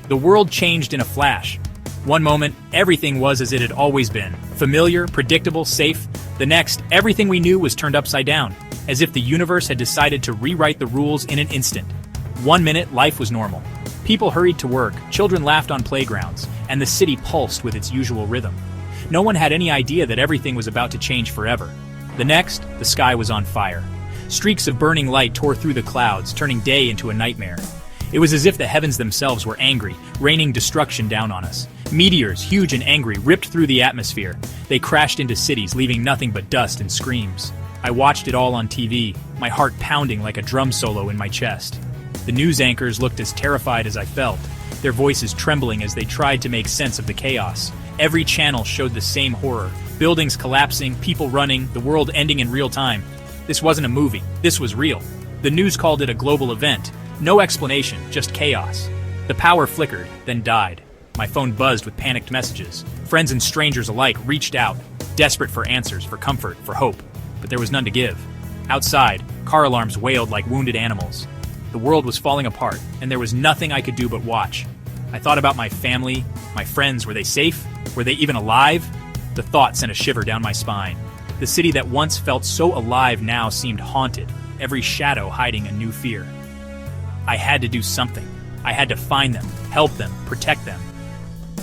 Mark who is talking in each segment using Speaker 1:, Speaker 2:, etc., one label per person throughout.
Speaker 1: The world changed in a flash. One moment, everything was as it had always been. Familiar, predictable, safe. The next, everything we knew was turned upside down, as if the universe had decided to rewrite the rules in an instant. 1 minute, life was normal. People hurried to work, children laughed on playgrounds, and the city pulsed with its usual rhythm. No one had any idea that everything was about to change forever. The next, the sky was on fire. Streaks of burning light tore through the clouds, turning day into a nightmare. It was as if the heavens themselves were angry, raining destruction down on us. Meteors, huge and angry, ripped through the atmosphere. They crashed into cities, leaving nothing but dust and screams. I watched it all on TV, my heart pounding like a drum solo in my chest. The news anchors looked as terrified as I felt, their voices trembling as they tried to make sense of the chaos. Every channel showed the same horror. Buildings collapsing, people running, the world ending in real time. This wasn't a movie. This was real. The news called it a global event. No explanation, just chaos. The power flickered, then died. My phone buzzed with panicked messages. Friends and strangers alike reached out, desperate for answers, for comfort, for hope. But there was none to give. Outside, car alarms wailed like wounded animals. The world was falling apart, and there was nothing I could do but watch. I thought about my family, my friends. Were they safe? Were they even alive? The thought sent a shiver down my spine. The city that once felt so alive now seemed haunted, every shadow hiding a new fear. I had to do something. I had to find them, help them, protect them.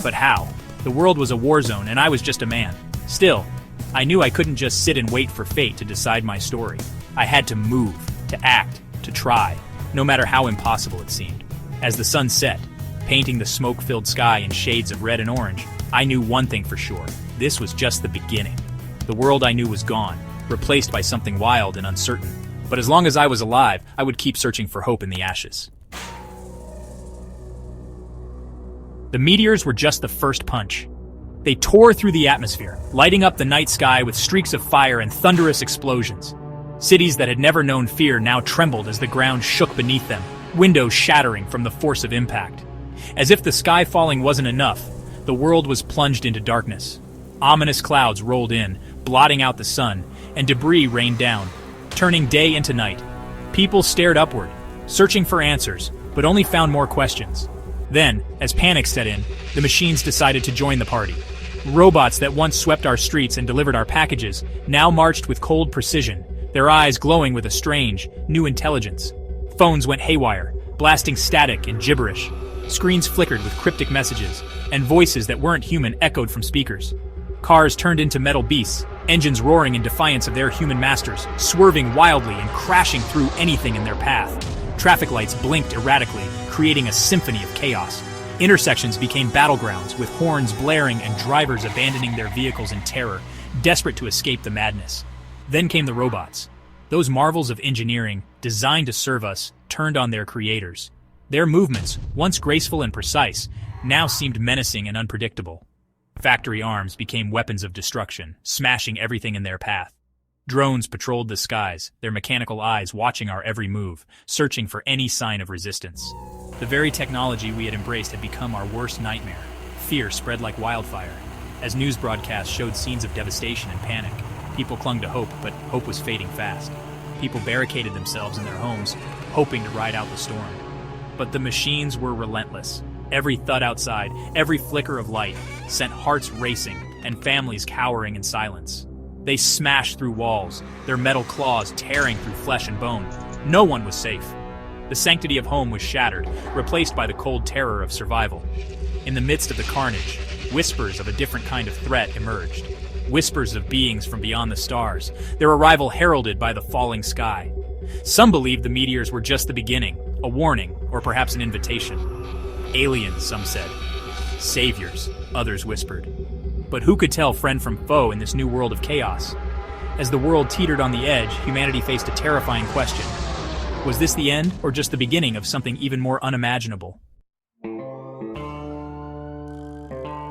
Speaker 1: But how? The world was a war zone, and I was just a man. Still, I knew I couldn't just sit and wait for fate to decide my story. I had to move, to act, to try, no matter how impossible it seemed. As the sun set, painting the smoke-filled sky in shades of red and orange, I knew one thing for sure. This was just the beginning. The world I knew was gone, replaced by something wild and uncertain. But as long as I was alive, I would keep searching for hope in the ashes. The meteors were just the first punch. They tore through the atmosphere, lighting up the night sky with streaks of fire and thunderous explosions. Cities that had never known fear now trembled as the ground shook beneath them, windows shattering from the force of impact. As if the sky falling wasn't enough, the world was plunged into darkness. Ominous clouds rolled in, blotting out the sun, and debris rained down, turning day into night. People stared upward, searching for answers, but only found more questions. Then, as panic set in, the machines decided to join the party. Robots that once swept our streets and delivered our packages now marched with cold precision, their eyes glowing with a strange, new intelligence. Phones went haywire, blasting static and gibberish. Screens flickered with cryptic messages, and voices that weren't human echoed from speakers. Cars turned into metal beasts, engines roaring in defiance of their human masters, swerving wildly and crashing through anything in their path. Traffic lights blinked erratically, creating a symphony of chaos. Intersections became battlegrounds, with horns blaring and drivers abandoning their vehicles in terror, desperate to escape the madness. Then came the robots. Those marvels of engineering, designed to serve us, turned on their creators. Their movements, once graceful and precise, now seemed menacing and unpredictable. Factory arms became weapons of destruction, smashing everything in their path. Drones patrolled the skies, their mechanical eyes watching our every move, searching for any sign of resistance. The very technology we had embraced had become our worst nightmare. Fear spread like wildfire. As news broadcasts showed scenes of devastation and panic, people clung to hope, but hope was fading fast. People barricaded themselves in their homes, hoping to ride out the storm. But the machines were relentless. Every thud outside, every flicker of light, sent hearts racing and families cowering in silence. They smashed through walls, their metal claws tearing through flesh and bone. No one was safe. The sanctity of home was shattered, replaced by the cold terror of survival. In the midst of the carnage, whispers of a different kind of threat emerged. Whispers of beings from beyond the stars, their arrival heralded by the falling sky. Some believed the meteors were just the beginning, a warning, or perhaps an invitation. Aliens, some said. Saviors, others whispered. But who could tell friend from foe in this new world of chaos? As the world teetered on the edge, humanity faced a terrifying question. Was this the end, or just the beginning of something even more unimaginable?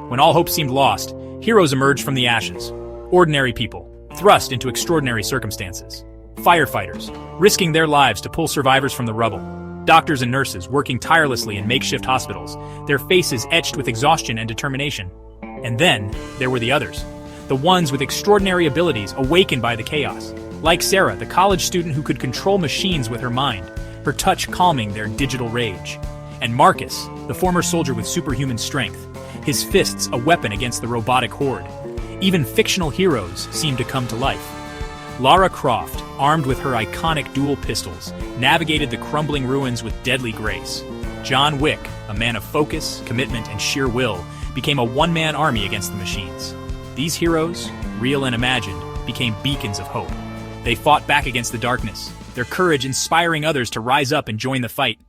Speaker 1: When all hope seemed lost, heroes emerged from the ashes. Ordinary people, thrust into extraordinary circumstances. Firefighters, risking their lives to pull survivors from the rubble. Doctors and nurses working tirelessly in makeshift hospitals, their faces etched with exhaustion and determination. And then, there were the others. The ones with extraordinary abilities awakened by the chaos. Like Sarah, the college student who could control machines with her mind, her touch calming their digital rage. And Marcus, the former soldier with superhuman strength, his fists a weapon against the robotic horde. Even fictional heroes seemed to come to life. Lara Croft, armed with her iconic dual pistols, navigated the crumbling ruins with deadly grace. John Wick, a man of focus, commitment, and sheer will, became a one-man army against the machines. These heroes, real and imagined, became beacons of hope. They fought back against the darkness, their courage inspiring others to rise up and join the fight.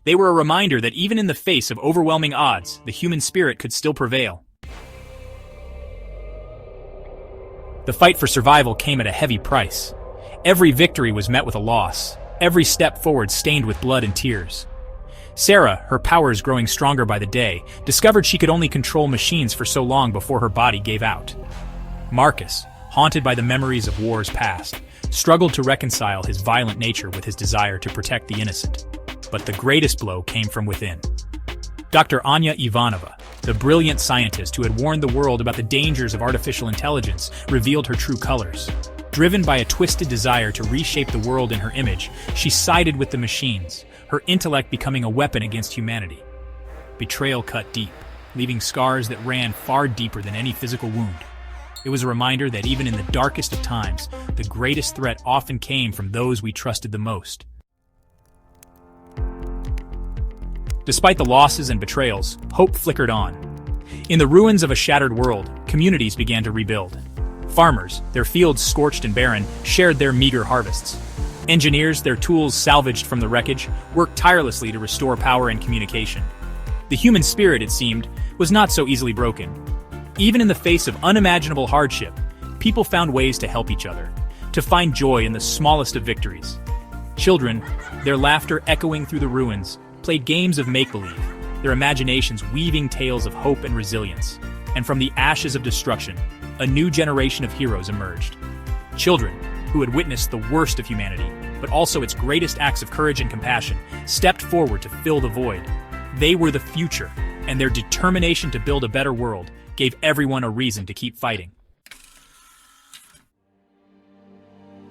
Speaker 1: They were a reminder that even in the face of overwhelming odds, the human spirit could still prevail. The fight for survival came at a heavy price. Every victory was met with a loss, every step forward stained with blood and tears. Sarah, her powers growing stronger by the day, discovered she could only control machines for so long before her body gave out. Marcus, haunted by the memories of wars past, struggled to reconcile his violent nature with his desire to protect the innocent. But the greatest blow came from within. Dr. Anya Ivanova, the brilliant scientist who had warned the world about the dangers of artificial intelligence, revealed her true colors. Driven by a twisted desire to reshape the world in her image, she sided with the machines, her intellect becoming a weapon against humanity. Betrayal cut deep, leaving scars that ran far deeper than any physical wound. It was a reminder that even in the darkest of times, the greatest threat often came from those we trusted the most. Despite the losses and betrayals, hope flickered on. In the ruins of a shattered world, communities began to rebuild. Farmers, their fields scorched and barren, shared their meager harvests. Engineers, their tools salvaged from the wreckage, worked tirelessly to restore power and communication. The human spirit, it seemed, was not so easily broken. Even in the face of unimaginable hardship, people found ways to help each other, to find joy in the smallest of victories. Children, their laughter echoing through the ruins, played games of make-believe, their imaginations weaving tales of hope and resilience. And from the ashes of destruction, a new generation of heroes emerged. Children, who had witnessed the worst of humanity, but also its greatest acts of courage and compassion, stepped forward to fill the void. They were the future, and their determination to build a better world gave everyone a reason to keep fighting.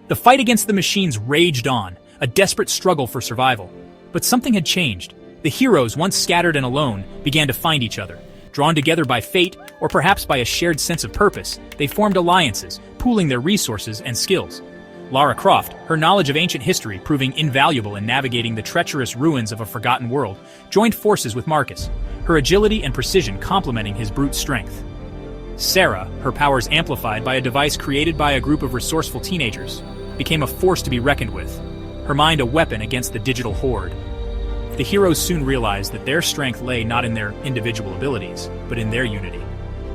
Speaker 1: The fight against the machines raged on, a desperate struggle for survival. But something had changed. The heroes, once scattered and alone, began to find each other. Drawn together by fate, or perhaps by a shared sense of purpose, they formed alliances, pooling their resources and skills. Lara Croft, her knowledge of ancient history proving invaluable in navigating the treacherous ruins of a forgotten world, joined forces with Marcus, her agility and precision complementing his brute strength. Sarah, her powers amplified by a device created by a group of resourceful teenagers, became a force to be reckoned with, her mind a weapon against the digital horde. The heroes soon realized that their strength lay not in their individual abilities, but in their unity.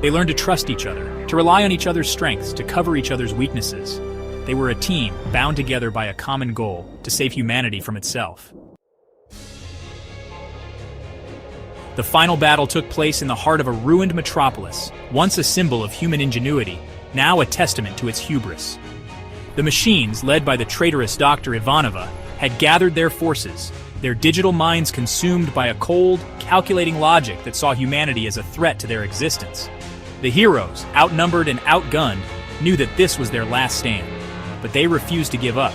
Speaker 1: They learned to trust each other, to rely on each other's strengths, to cover each other's weaknesses. They were a team, bound together by a common goal, to save humanity from itself. The final battle took place in the heart of a ruined metropolis, once a symbol of human ingenuity, now a testament to its hubris. The machines, led by the traitorous Dr. Ivanova, had gathered their forces, their digital minds consumed by a cold, calculating logic that saw humanity as a threat to their existence. The heroes, outnumbered and outgunned, knew that this was their last stand, but they refused to give up.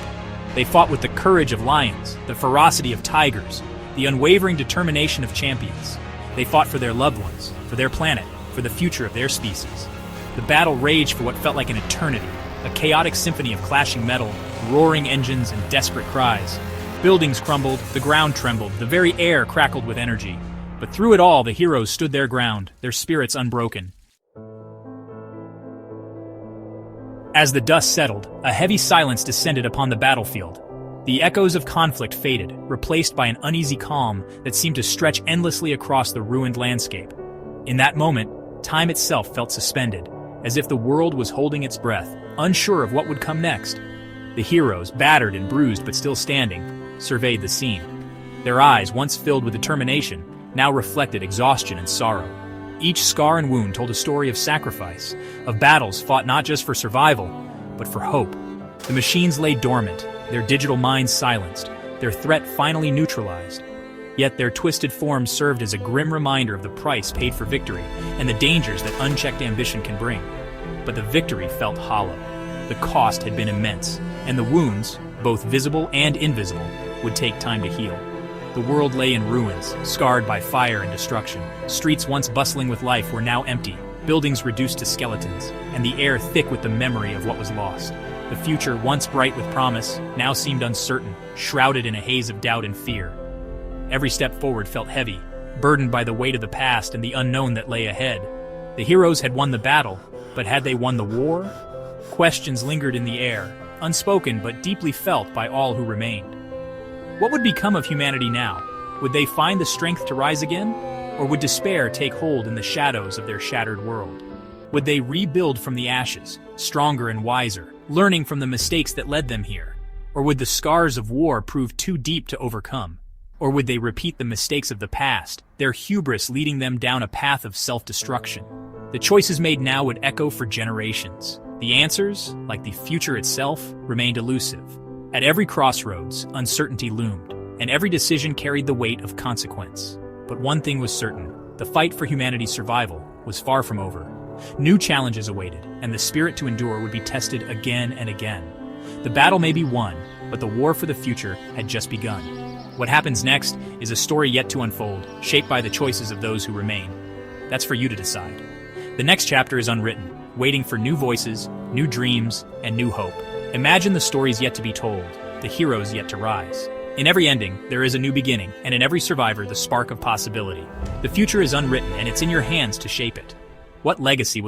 Speaker 1: They fought with the courage of lions, the ferocity of tigers, the unwavering determination of champions. They fought for their loved ones, for their planet, for the future of their species. The battle raged for what felt like an eternity, a chaotic symphony of clashing metal, roaring engines, and desperate cries. Buildings crumbled, the ground trembled, the very air crackled with energy. But through it all, the heroes stood their ground, their spirits unbroken. As the dust settled, a heavy silence descended upon the battlefield. The echoes of conflict faded, replaced by an uneasy calm that seemed to stretch endlessly across the ruined landscape. In that moment, time itself felt suspended, as if the world was holding its breath, unsure of what would come next. The heroes, battered and bruised but still standing, surveyed the scene. Their eyes, once filled with determination, now reflected exhaustion and sorrow. Each scar and wound told a story of sacrifice, of battles fought not just for survival, but for hope. The machines lay dormant, their digital minds silenced, their threat finally neutralized. Yet their twisted forms served as a grim reminder of the price paid for victory and the dangers that unchecked ambition can bring. But the victory felt hollow. The cost had been immense, and the wounds, both visible and invisible, would take time to heal. The world lay in ruins, scarred by fire and destruction. Streets once bustling with life were now empty, buildings reduced to skeletons, and the air thick with the memory of what was lost. The future, once bright with promise, now seemed uncertain, shrouded in a haze of doubt and fear. Every step forward felt heavy, burdened by the weight of the past and the unknown that lay ahead. The heroes had won the battle, but had they won the war? Questions lingered in the air, unspoken but deeply felt by all who remained. What would become of humanity now? Would they find the strength to rise again? Or would despair take hold in the shadows of their shattered world? Would they rebuild from the ashes, stronger and wiser, learning from the mistakes that led them here? Or would the scars of war prove too deep to overcome? Or would they repeat the mistakes of the past, their hubris leading them down a path of self-destruction? The choices made now would echo for generations. The answers, like the future itself, remained elusive. At every crossroads, uncertainty loomed, and every decision carried the weight of consequence. But one thing was certain: the fight for humanity's survival was far from over. New challenges awaited, and the spirit to endure would be tested again and again. The battle may be won, but the war for the future had just begun. What happens next is a story yet to unfold, shaped by the choices of those who remain. That's for you to decide. The next chapter is unwritten, waiting for new voices, new dreams, and new hope. Imagine the stories yet to be told, the heroes yet to rise. In every ending, there is a new beginning, and in every survivor, the spark of possibility. The future is unwritten, and it's in your hands to shape it. What legacy will